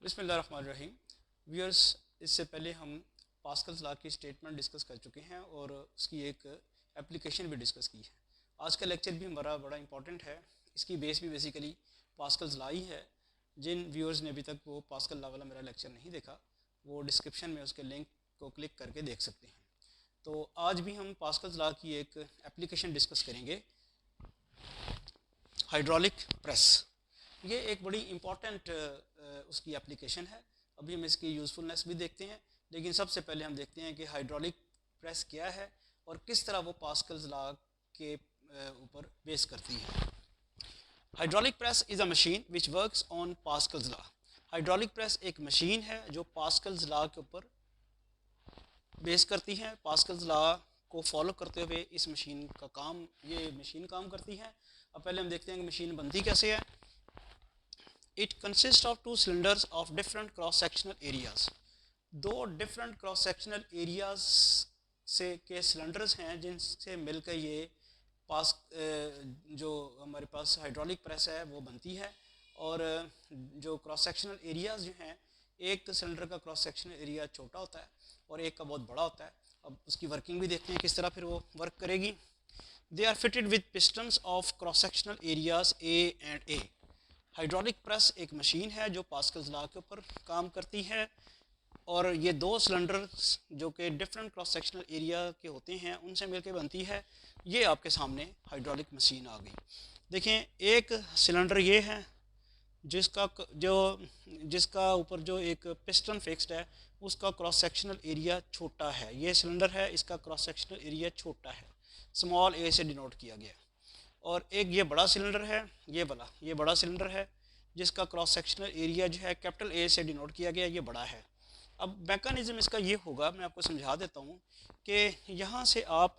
बिस्मिल्लाहिर्रहमानिर्रहीम। व्यूअर्स, इससे पहले हम पास्कल्स लॉ की स्टेटमेंट डिस्कस कर चुके हैं और उसकी एक एप्लीकेशन भी डिस्कस की है। आज का लेक्चर भी हमारा बड़ा इंपॉर्टेंट है। इसकी बेस भी बेसिकली पास्कल्स लॉ ही है। जिन व्यूअर्स ने अभी तक वो पास्कल लॉ वाला मेरा लेक्चर नहीं देखा, वो डिस्क्रिप्शन में उसके लिंक को क्लिक करके देख सकते हैं। तो आज भी हम पास्कल्स लॉ की एक एप्लीकेशन डिस्कस करेंगे, हाइड्रोलिक प्रेस। ये एक बड़ी इम्पॉर्टेंट उसकी एप्लीकेशन है। अभी हम इसकी यूज़फुलनेस भी देखते हैं, लेकिन सबसे पहले हम देखते हैं कि हाइड्रोलिक प्रेस क्या है और किस तरह वो पास्कल्स लॉ के ऊपर बेस करती है। Hydraulic press is a machine which works on Pascal's law. Hydraulic press एक मशीन है जो पास्कल्स लॉ के ऊपर बेस करती है। पास्कल्स लॉ को फॉलो करते हुए इस मशीन का काम ये मशीन काम करती है। अब पहले हम देखते हैं कि मशीन बनती कैसे है। It consist of to cylinders of different cross sectional areas. दो डिफरेंट क्रॉस सेक्शनल एरियाज से के सिलेंडर्स हैं जिनसे मिलकर ये पास जो हमारे पास हाइड्रोलिक प्रेस है वो बनती है। और जो क्रॉस सेक्शनल एरियाज जो हैं, एक सिलेंडर का क्रॉस सेक्शनल एरिया छोटा होता है और एक का बहुत बड़ा होता है। अब उसकी वर्किंग भी देखते हैं किस तरह फिर वो वर्क करेगी। They are fitted with pistons of cross sectional areas a and a. Hydraulic press एक मशीन है जो पास्कल्स लॉ के ऊपर काम करती है और ये दो सिलेंडर्स जो कि डिफरेंट क्रॉस सेक्शनल एरिया के होते हैं उनसे मिलकर बनती है। ये आपके सामने हाइड्रोलिक मशीन आ गई। देखें, एक सिलेंडर ये है जिसका ऊपर जो एक पिस्टन फिक्स्ड है, उसका क्रॉस सेक्शनल एरिया छोटा है। ये सिलेंडर है, इसका क्रॉस सेक्शनल एरिया छोटा है, स्मॉल ए से डिनोट किया गया। और एक ये बड़ा सिलेंडर है, ये बड़ा सिलेंडर है जिसका क्रॉस सेक्शनल एरिया जो है कैपिटल ए से डिनोट किया गया, ये बड़ा है। अब मैकेनिज़्म इसका ये होगा, मैं आपको समझा देता हूँ कि यहाँ से आप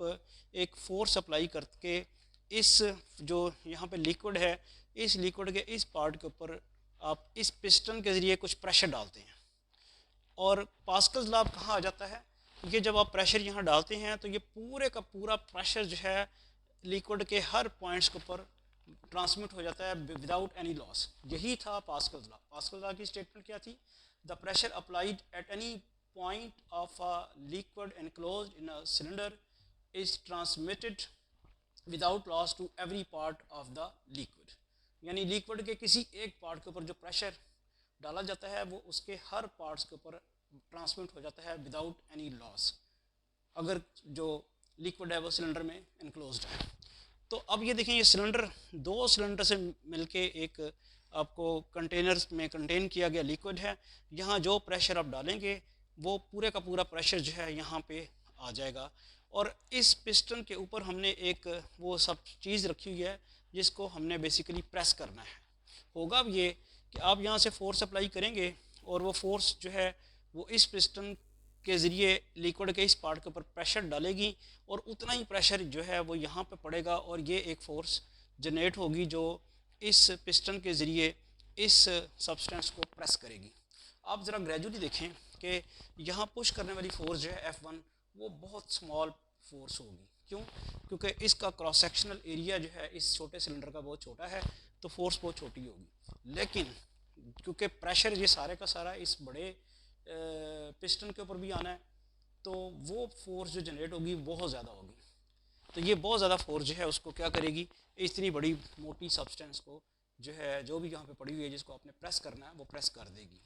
एक फोर्स अप्लाई करके इस जो यहाँ पे लिक्विड है, इस लिक्विड के इस पार्ट के ऊपर आप इस पिस्टन के ज़रिए कुछ प्रेशर डालते हैं और पास्कल्स लॉ कहाँ आ जाता है। ये जब आप प्रेशर यहाँ डालते हैं तो ये पूरे का पूरा प्रेशर जो है लिक्विड के हर पॉइंट्स के ऊपर ट्रांसमिट हो जाता है विदाउट एनी लॉस। यही था पास्कल्स लॉ। पास्कल्स लॉ की स्टेटमेंट क्या थी? The pressure applied at any point of a liquid enclosed in a cylinder is transmitted without loss to every part of the liquid. यानी liquid के किसी एक part के ऊपर जो प्रेशर डाला जाता है वो उसके हर पार्ट्स के ऊपर ट्रांसमिट हो जाता है विदाउट एनी लॉस, अगर जो लिक्विड है वो सिलेंडर में इनक्लोज्ड है। तो अब ये देखें, ये सिलेंडर दो सिलेंडर से मिलके एक आपको कंटेनर्स में कंटेन किया गया लिक्विड है। यहाँ जो प्रेशर आप डालेंगे वो पूरे का पूरा प्रेशर जो है यहाँ पे आ जाएगा। और इस पिस्टन के ऊपर हमने एक वो सब चीज़ रखी हुई है जिसको हमने बेसिकली प्रेस करना है। होगा अब ये कि आप यहाँ से फोर्स अप्लाई करेंगे और वो फोर्स जो है वो इस पिस्टन के ज़रिए लिक्विड के इस पार्ट के ऊपर प्रेशर डालेगी और उतना ही प्रेशर जो है वो यहाँ पे पड़ेगा और ये एक फ़ोर्स जनरेट होगी जो इस पिस्टन के ज़रिए इस सब्सटेंस को प्रेस करेगी। आप ज़रा ग्रेजुअली देखें कि यहाँ पुश करने वाली फोर्स जो है F1 वो बहुत स्मॉल फोर्स होगी। क्यों? क्योंकि इसका क्रॉस सेक्शनल एरिया जो है इस छोटे सिलेंडर का बहुत छोटा है, तो फोर्स बहुत छोटी होगी। लेकिन क्योंकि प्रेशर ये सारे का सारा इस बड़े पिस्टन के ऊपर भी आना है, तो वो फोर्स जो जनरेट होगी बहुत ज़्यादा होगी। तो ये बहुत ज़्यादा फोर्स जो है उसको क्या करेगी, इतनी बड़ी मोटी सब्सटेंस को जो है जो भी यहाँ पे पड़ी हुई है जिसको आपने प्रेस करना है वो प्रेस कर देगी।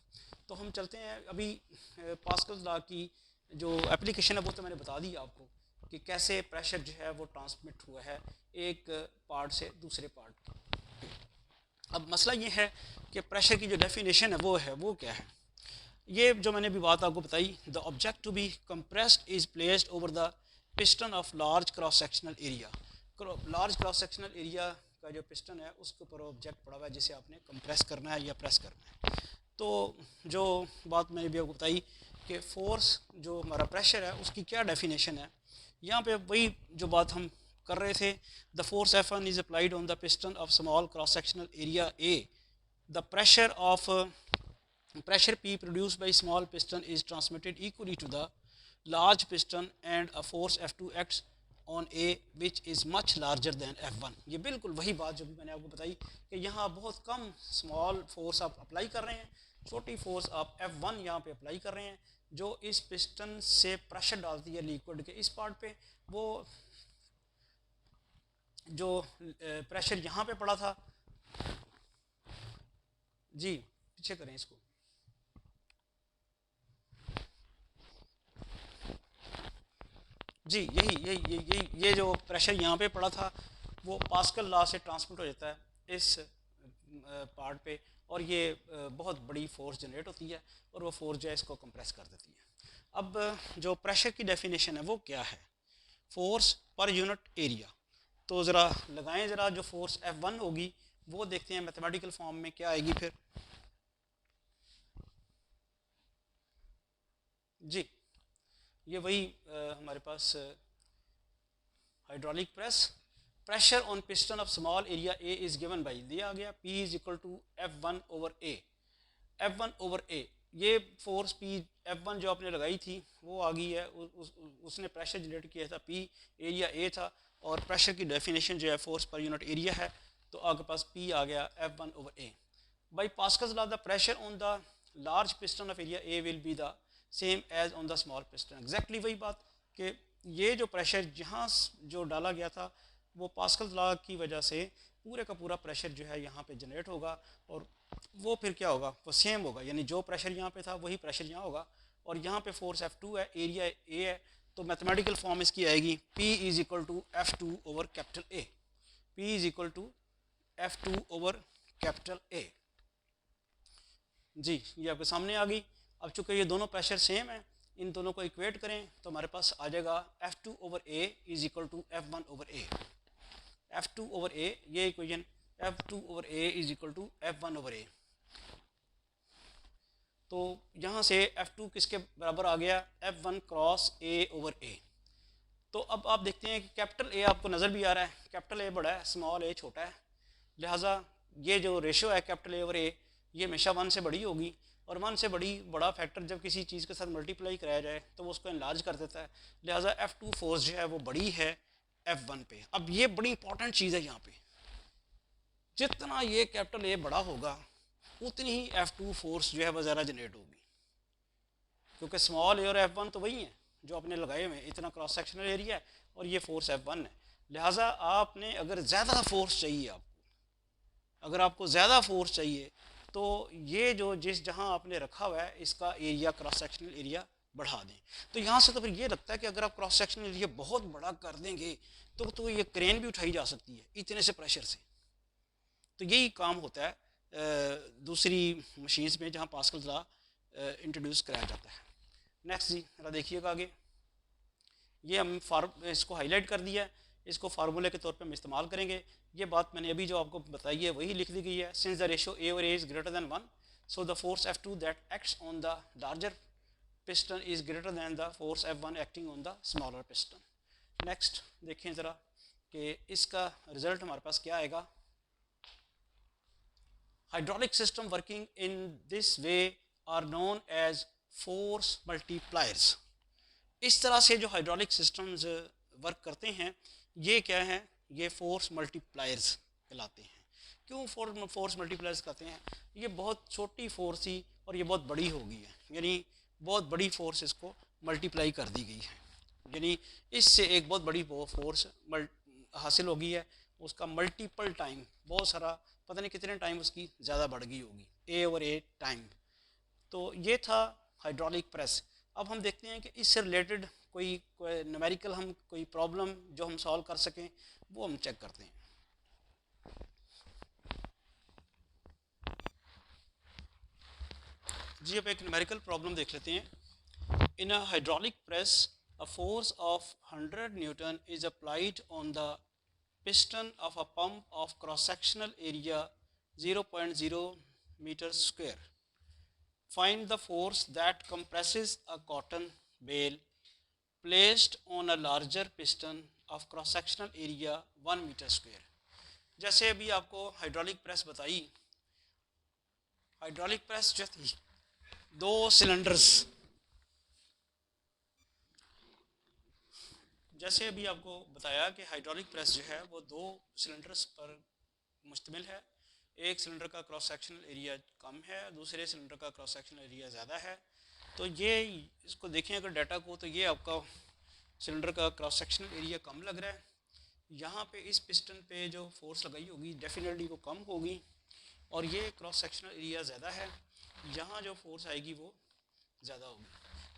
तो हम चलते हैं अभी पास्कल्स लॉ की जो एप्लीकेशन है वो तो मैंने बता दी आपको कि कैसे प्रेशर जो है वो ट्रांसमिट हुआ है एक पार्ट से दूसरे पार्ट पे। अब मसला ये है कि प्रेशर की जो डेफिनेशन है वो क्या है। ये जो मैंने अभी बात आपको बताई, the object to be compressed is placed over the piston of large cross sectional area. Large cross sectional area का जो पिस्टन है उसके ऊपर ऑब्जेक्ट पड़ा हुआ है जिसे आपने कंप्रेस करना है या प्रेस करना है। तो जो बात मैंने भी आपको बताई कि फोर्स जो हमारा प्रेशर है उसकी क्या डेफिनेशन है, यहाँ पे वही जो बात हम कर रहे थे। The force F1 is applied on the piston of small cross sectional area A। The pressure P produced by small piston is transmitted equally to the large piston and a force F2 acts on A which is much larger than F1। ये बिल्कुल वही बात जो भी मैंने आपको बताई कि यहाँ बहुत कम स्मॉल फोर्स आप अप्लाई कर रहे हैं छोटी फोर्स आप F1 यहाँ पे अप्लाई कर रहे हैं, जो इस पिस्टन से प्रेशर डालती है लिक्विड के इस पार्ट पे। वो जो प्रेशर यहाँ पे पड़ा था, जी पीछे करें इसको, जी यही यही यही यही ये जो प्रेशर यहाँ पे पड़ा था वो पास्कल लॉ से ट्रांसमिट हो जाता है इस पार्ट पे, और ये बहुत बड़ी फोर्स जनरेट होती है, और वो फोर्स जो है इसको कंप्रेस कर देती है। अब जो प्रेशर की डेफिनेशन है वो क्या है, फोर्स पर यूनिट एरिया। तो ज़रा लगाएं, ज़रा जो फोर्स F1 होगी वो देखते हैं मैथमेटिकल फॉर्म में क्या आएगी फिर। जी ये वही हमारे पास hydraulic press, pressure on piston of small area A is given by, दिया गया P is equal to F1 over A। F1 over A, ये फोर्स P F1 जो आपने लगाई थी वो आ गई है, उसने प्रेशर जनरेट किया था, P एरिया A था, और प्रेशर की डेफिनेशन जो है फोर्स पर यूनिट एरिया है, तो आपके पास P आ गया F1 over A। By Pascal's law the pressure on the large piston of area A will be the same as on the small piston. Exactly वही बात कि ये जो प्रेशर जहाँ जो डाला गया था वो पास्कल्स लॉ की वजह से पूरे का पूरा प्रेशर जो है यहाँ पे जनरेट होगा, और वो फिर क्या होगा, वो सेम होगा, यानी जो प्रेशर यहाँ पे था वही प्रेशर यहाँ होगा, और यहाँ पे फोर्स F2 है, एरिया A है, तो मैथमेटिकल फॉर्म इसकी आएगी P is equal to F2 over capital A। P is equal to F2 over capital A। जी ये आपके सामने आ गई। अब चूंकि ये दोनों प्रेशर सेम है, इन दोनों को इक्वेट करें तो हमारे पास आ जाएगा F2 over A is equal to F1 over A। F2 over A, ये equation F2 over A is equal to F1 over A। तो यहाँ से F2 किसके बराबर आ गया, F1 cross A over A। तो अब आप देखते हैं कि कैपिटल A आपको नज़र भी आ रहा है, कैपिटल A बड़ा है, स्मॉल A छोटा है, लिहाजा ये जो रेशो है कैपिटल A ओवर A ये हमेशा 1 से बड़ी होगी, और 1 से बड़ा फैक्टर जब किसी चीज़ के साथ मल्टीप्लाई कराया जाए तो वो उसको इनलार्ज कर देता है, लिहाजा F2 फोर्स जो है वो बड़ी है F1 पे। अब ये बड़ी इंपॉर्टेंट चीज़ है, यहाँ पे जितना ये कैपिटल A बड़ा होगा उतनी ही F2 फोर्स जो है वो ज़्यादा जनरेट होगी, क्योंकि स्मॉल A और F1 तो वही है जो आपने लगाए हुए, इतना क्रॉस सेक्शनल एरिया है, और ये फोर्स F1 है। लिहाजा आपने अगर ज़्यादा फोर्स चाहिए, अगर आपको ज़्यादा फोर्स चाहिए तो ये जो जहाँ आपने रखा हुआ है इसका एरिया, क्रॉस सेक्शनल एरिया बढ़ा दें। तो यहाँ से तो फिर ये लगता है कि अगर आप क्रॉस सेक्शनल एरिया बहुत बड़ा कर देंगे तो ये क्रेन भी उठाई जा सकती है इतने से प्रेशर से। तो यही काम होता है दूसरी मशीन्स में जहाँ पास्कल्स लॉ इंट्रोड्यूस कराया जाता है। नेक्स्ट जी जरा देखिएगा आगे, ये हम इसको हाईलाइट कर दिया है, इसको फार्मूले के तौर पे हम इस्तेमाल करेंगे। ये बात मैंने अभी जो आपको बताई है वही लिख दी गई है। सिंस द रेशियो A और A is greater than 1, so the force F2 that acts on the larger piston is greater than the force F1 acting on the smaller piston. Next देखें ज़रा कि इसका रिजल्ट हमारे पास क्या आएगा। Hydraulic system working in this way are known as force multipliers. इस तरह से जो हाइड्रोलिक सिस्टम्स वर्क करते हैं ये क्या है, ये फोर्स मल्टीप्लायर्स कहलाते हैं। क्यों फोर्स मल्टीप्लायर्स कहते हैं, ये बहुत छोटी फोर्स थी और ये बहुत बड़ी हो गई है, यानी बहुत बड़ी फोर्स इसको मल्टीप्लाई कर दी गई है, यानी इससे एक बहुत बड़ी फोर्स हासिल हो गई है, उसका मल्टीपल टाइम, बहुत सारा पता नहीं कितने टाइम उसकी ज़्यादा बढ़ गई होगी, A ओवर A टाइम। तो ये था हाइड्रोलिक प्रेस। अब हम देखते हैं कि इससे रिलेटेड कोई न्यूमेरिकल हम कोई प्रॉब्लम जो हम सॉल्व कर सकें वो हम चेक करते हैं। जी अब एक न्यूमेरिकल प्रॉब्लम देख लेते हैं। In a hydraulic press a force of 100 Newton is applied on the piston of a pump of cross-sectional area 0.0 meters square. Find the force that compresses a cotton bale placed on a larger piston of cross-sectional area 1 meter square. जैसे अभी आपको hydraulic press बताई, hydraulic press जो थी दो cylinders, जैसे अभी आपको बताया कि हाइड्रोलिक प्रेस जो है वो दो सिलेंडर्स पर मुश्तमिल है, एक सिलेंडर का क्रॉस सेक्शनल एरिया कम है, दूसरे सिलेंडर का क्रॉस सेक्शनल एरिया ज़्यादा है। तो ये इसको देखें अगर डाटा को, तो ये आपका सिलेंडर का क्रॉस सेक्शनल एरिया कम लग रहा है। यहाँ पे इस पिस्टन पे जो फोर्स लगाई होगी डेफिनेटली वो कम होगी, और ये क्रॉस सेक्शनल एरिया ज़्यादा है, यहाँ जो फोर्स आएगी वो ज़्यादा होगी।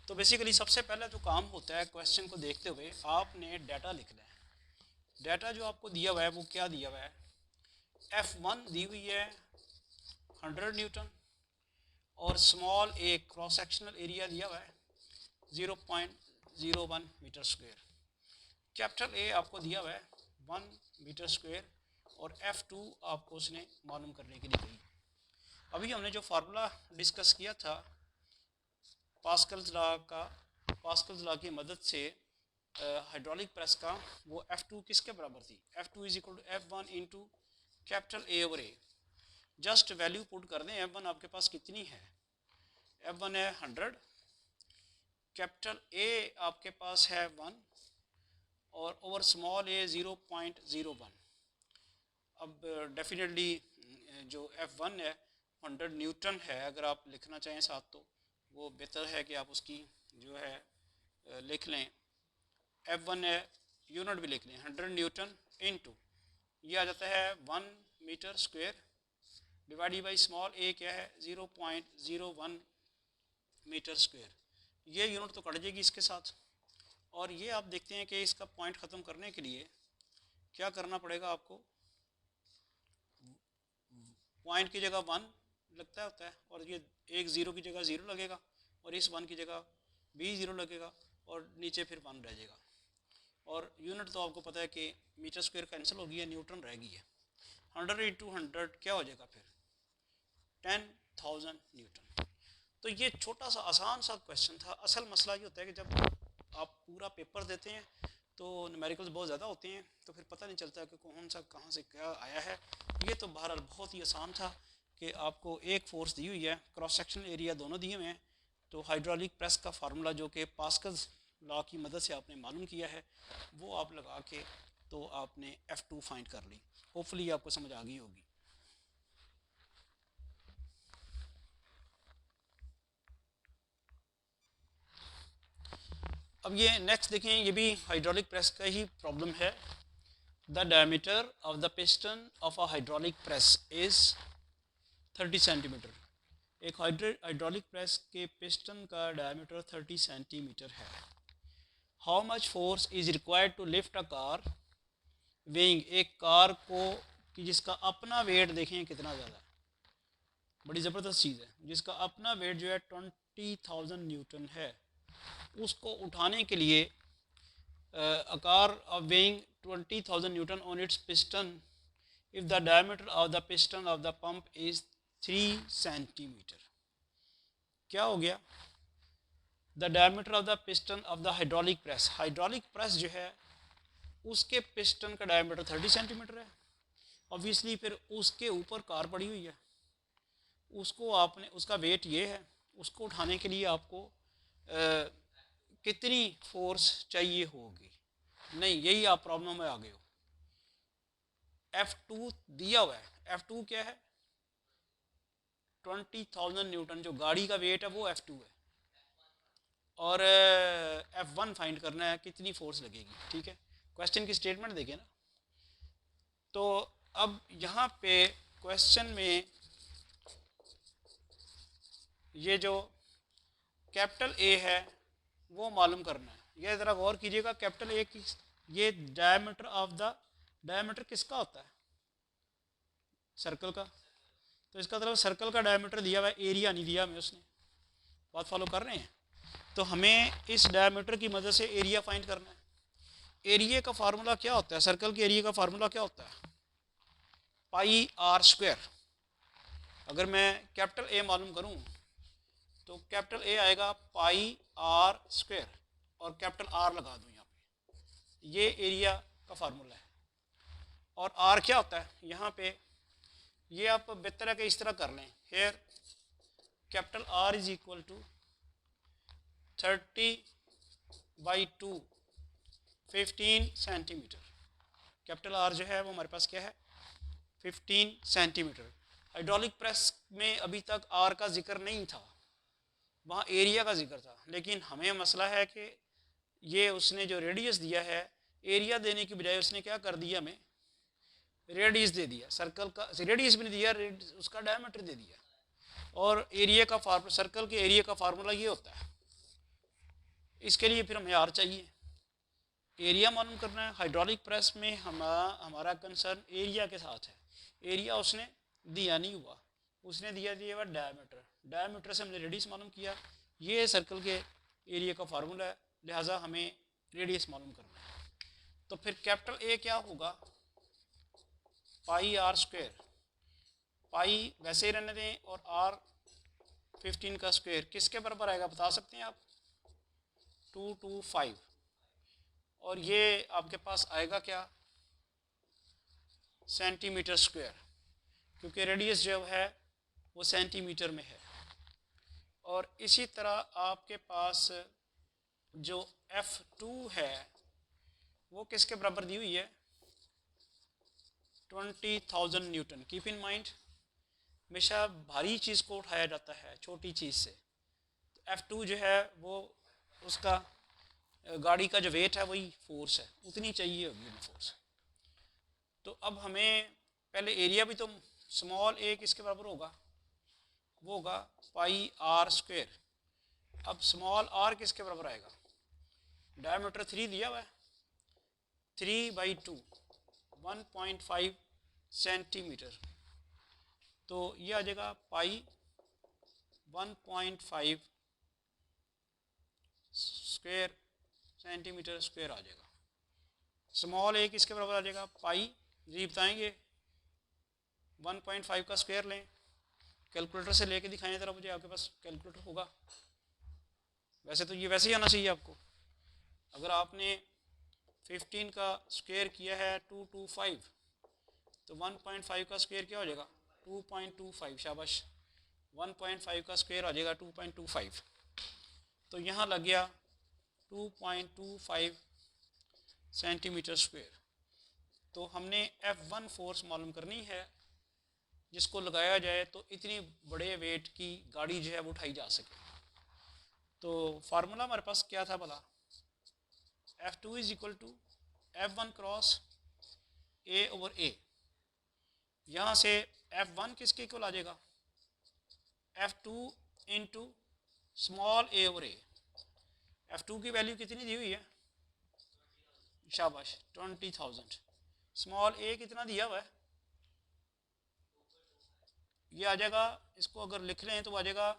तो बेसिकली सबसे पहले जो काम होता है, क्वेश्चन को देखते हुए आपने डाटा लिखना है। डाटा जो आपको दिया हुआ है वो क्या दिया हुआ है, F1 दी हुई है 100 न्यूटन, और स्मॉल ए क्रॉस सेक्शनल एरिया दिया हुआ है 0.01 मीटर स्क्वायर। कैपिटल ए आपको दिया हुआ है 1 मीटर स्क्वायर, और F2 आपको उसने मालूम करने के लिए कही। अभी हमने जो फार्मूला डिस्कस किया था पास्कल्स लॉ की मदद से हाइड्रोलिक प्रेस का, वो F2 किसके बराबर थी, F2 is equal to F1 into capital A over A. Just value put कर दें, F1 आपके पास कितनी है, F1 है 100, कैपिटल ए आपके पास है 1, और ओवर स्मॉल ए 0.01। अब डेफिनेटली जो F1 है 100 न्यूटन है, अगर आप लिखना चाहें साथ तो वो बेहतर है कि आप उसकी जो है लिख लें। F1 है, यूनिट भी लिख लें 100 न्यूटन इनटू ये आ जाता है 1 metre square divided by small A क्या है 0.01 मीटर स्क्वायर। ये यूनिट तो कट जाएगी इसके साथ, और ये आप देखते हैं कि इसका पॉइंट ख़त्म करने के लिए क्या करना पड़ेगा आपको, पॉइंट की जगह 1 लगता होता है, और ये एक ज़ीरो की जगह 0 लगेगा, और इस 1 की जगह भी 0 लगेगा, और नीचे फिर 1 रह जाएगा। और यूनिट तो आपको पता है कि मीटर स्क्वायर कैंसिल हो गई है, न्यूटन रह गई है। 100 इंटू 100 क्या हो जाएगा फिर 10,000 न्यूटन। तो ये छोटा सा आसान सा क्वेश्चन था। असल मसला ये होता है कि जब आप पूरा पेपर देते हैं तो न्यूमेरिकल्स बहुत ज़्यादा होते हैं, तो फिर पता नहीं चलता कि कौन सा कहाँ से क्या आया है। ये तो बहरहाल बहुत ही आसान था कि आपको एक फोर्स दी हुई है, क्रॉस सेक्शनल एरिया दोनों दिए हुए हैं, तो हाइड्रोलिक प्रेस का फार्मूला जो कि पास्कल्स लॉ की मदद से आपने मालूम किया है वो आप लगा के तो आपने F2 फाइंड कर ली। होपफुली आपको समझ आ गई होगी। अब ये नेक्स्ट देखें, ये भी हाइड्रोलिक प्रेस का ही प्रॉब्लम है। The diameter of the piston of a hydraulic press is 30 centimetre. एक हाइड्रोलिक प्रेस के पिस्टन का डायमीटर 30 सेंटीमीटर है। How much force is required to lift a car weighing, एक कार को कि जिसका अपना वेट देखें कितना ज़्यादा है, बड़ी ज़बरदस्त चीज़ है, जिसका अपना वेट जो है 20,000 न्यूटन है, उसको उठाने के लिए a car weighing 20,000 Newton on its piston if the diameter of the piston of the pump is 3 centimeter। क्या हो गया, the diameter of the piston of the hydraulic press, hydraulic press जो है उसके पिस्टन का डायमीटर 30 सेंटीमीटर है। Obviously फिर उसके ऊपर कार पड़ी हुई है, उसको आपने, उसका वेट ये है, उसको उठाने के लिए आपको कितनी फोर्स चाहिए होगी। नहीं, यही आप प्रॉब्लम में आ गए हो। F2 दिया हुआ है, F2 क्या है 20,000 न्यूटन, जो गाड़ी का वेट है वो F2 है, और F1 फाइंड करना है कितनी फोर्स लगेगी। ठीक है, क्वेश्चन की स्टेटमेंट देखिए ना। तो अब यहाँ पे क्वेश्चन में ये जो कैपिटल ए है वो मालूम करना है। ये ज़रा गौर कीजिएगा, कैपिटल ए की ये डायमीटर ऑफ द, डायमीटर किसका होता है, सर्कल का। तो इसका मतलब सर्कल का डायमीटर दिया हुआ है, एरिया नहीं दिया हमें उसने। बात फॉलो कर रहे हैं। तो हमें इस डायमीटर की मदद से एरिया फाइंड करना है। एरिया का फार्मूला क्या होता है, सर्कल के एरिया का फार्मूला क्या होता है, पाई आर स्क्वायर। अगर मैं कैपिटल ए मालूम करूं तो कैपिटल ए आएगा पाई आर स्क्वायर, और कैपिटल आर लगा दूं यहाँ पे, ये एरिया का फार्मूला है। और आर क्या होता है यहाँ पे, ये आप बेहतर है कि इस तरह कर लें, here capital R is equal to 30/2 15 centimetre. Capital R जो है वो हमारे पास क्या है 15 सेंटीमीटर। हाइड्रोलिक प्रेस में अभी तक आर का जिक्र नहीं था, वहाँ एरिया का जिक्र था, लेकिन हमें मसला है कि ये उसने जो रेडियस दिया है, एरिया देने की बजाय उसने क्या कर दिया, हमें रेडियस दे दिया, सर्कल का रेडियस भी नहीं दिया, उसका डायमीटर दे दिया। और एरिया का फार्मूला, सर्कल के एरिया का फार्मूला ये होता है। इसके लिए फिर हमें आर चाहिए, एरिया मालूम करना है। हाइड्रोलिक प्रेस में हमारा कंसर्न एरिया के साथ है। एरिया उसने दिया नहीं हुआ, उसने दिया हुआ डायमीटर। डायमीटर से हमने रेडियस मालूम किया, ये सर्कल के एरिया का फार्मूला है, लिहाजा हमें रेडियस मालूम करना है। तो फिर कैपिटल ए क्या होगा, पाई आर स्क्वायर। पाई वैसे ही रहने दें, और आर 15 का स्क्वायर किसके बराबर आएगा बता सकते हैं आप, 225। और ये आपके पास आएगा क्या, सेंटीमीटर स्क्वायर, क्योंकि रेडियस जो है वो सेंटीमीटर में है। और इसी तरह आपके पास जो F2 है वो किसके बराबर दी हुई है, 20,000 न्यूटन। कीप इन माइंड, हमेशा भारी चीज़ को उठाया जाता है छोटी चीज़ से। तो F2 जो है वो उसका गाड़ी का जो वेट है वही फोर्स है, उतनी चाहिए होगी फोर्स। तो अब हमें पहले एरिया भी तो स्मॉल ए किसके बराबर होगा, वो होगा पाई आर स्क्वायर। अब स्मॉल आर किसके बराबर आएगा, डायमीटर 3 दिया हुआ है, 3/2 1.5 सेंटीमीटर। तो ये आ जाएगा पाई 1.5 स्क्वायर सेंटीमीटर स्क्वायर आ जाएगा। स्मॉल ए किसके बराबर आ जाएगा, पाई जी बताएंगे, 1.5 का स्क्वायर लें, कैलकुलेटर से लेके दिखाएं ज़रा मुझे, आपके पास कैलकुलेटर होगा। वैसे तो ये वैसे ही आना चाहिए आपको। अगर आपने 15 का स्क्वायर किया है 225, तो 1.5 का स्क्वायर क्या हो जाएगा, 2.25। शाबाश, 1.5 का स्क्वायर आ जाएगा 2.25। तो यहाँ लग गया 2.25 सेंटीमीटर स्क्वायर। तो हमने F1 फोर्स मालूम करनी है, जिसको लगाया जाए तो इतनी बड़े वेट की गाड़ी जो है वो उठाई जा सके। तो फार्मूला हमारे पास क्या था भला, F2 is equal to F1 cross A/A। यहाँ से F1 किसके इक्वल आ जाएगा, F2 into small A/A। F2 की वैल्यू कितनी दी हुई है, शाबाश 20,000। स्मॉल ए कितना दिया हुआ है, ये आ जाएगा, इसको अगर लिख लें तो आ जाएगा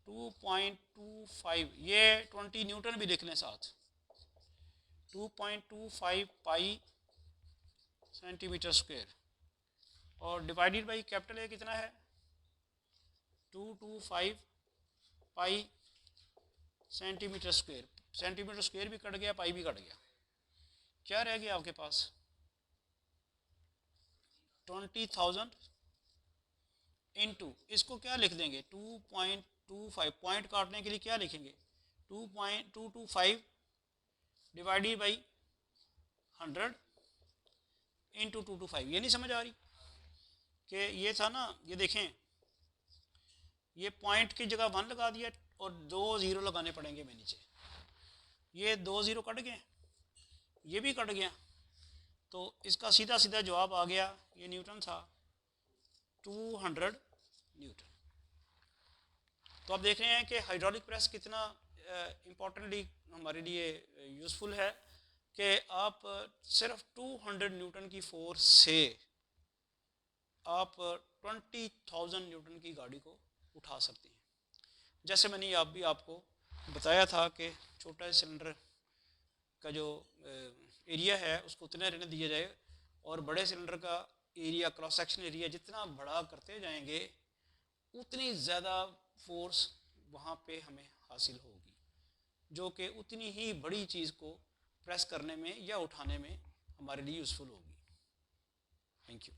2.25। ये 20 न्यूटन भी लिख लें साथ, 2.25 पाई सेंटीमीटर स्क्वायर। और डिवाइडेड बाई कैपिटल ए कितना है, 225 पाई सेंटीमीटर स्क्वायर। सेंटीमीटर स्क्वायर भी कट गया, पाई भी कट गया, क्या रह गया आपके पास, 20,000 इंटू, इसको क्या लिख देंगे, 2.25। पॉइंट काटने के लिए क्या लिखेंगे, 2.225 डिवाइडेड बाई 100 इंटू 225। ये नहीं समझ आ रही कि ये था ना, ये देखें, ये पॉइंट की जगह 1 लगा दिया और 2 0 लगाने पड़ेंगे में नीचे। ये 2 0 कट गए, ये भी कट गया, तो इसका सीधा सीधा जवाब आ गया, ये न्यूटन था, 200 न्यूटन। तो आप देख रहे हैं कि हाइड्रोलिक प्रेस कितना इम्पोर्टेंटली हमारे लिए यूज़फुल है, कि आप सिर्फ 200 न्यूटन की फोर्स से आप 20,000 न्यूटन की गाड़ी को उठा सकते हैं। जैसे मैंने आपको बताया था कि छोटा सिलेंडर का जो एरिया है उसको उतना रहने दिया जाए, और बड़े सिलेंडर का एरिया, क्रॉस सेक्शन एरिया जितना बड़ा करते जाएंगे उतनी ज़्यादा फोर्स वहाँ पे हमें हासिल होगी, जो कि उतनी ही बड़ी चीज़ को प्रेस करने में या उठाने में हमारे लिए यूज़फुल होगी। Thank you.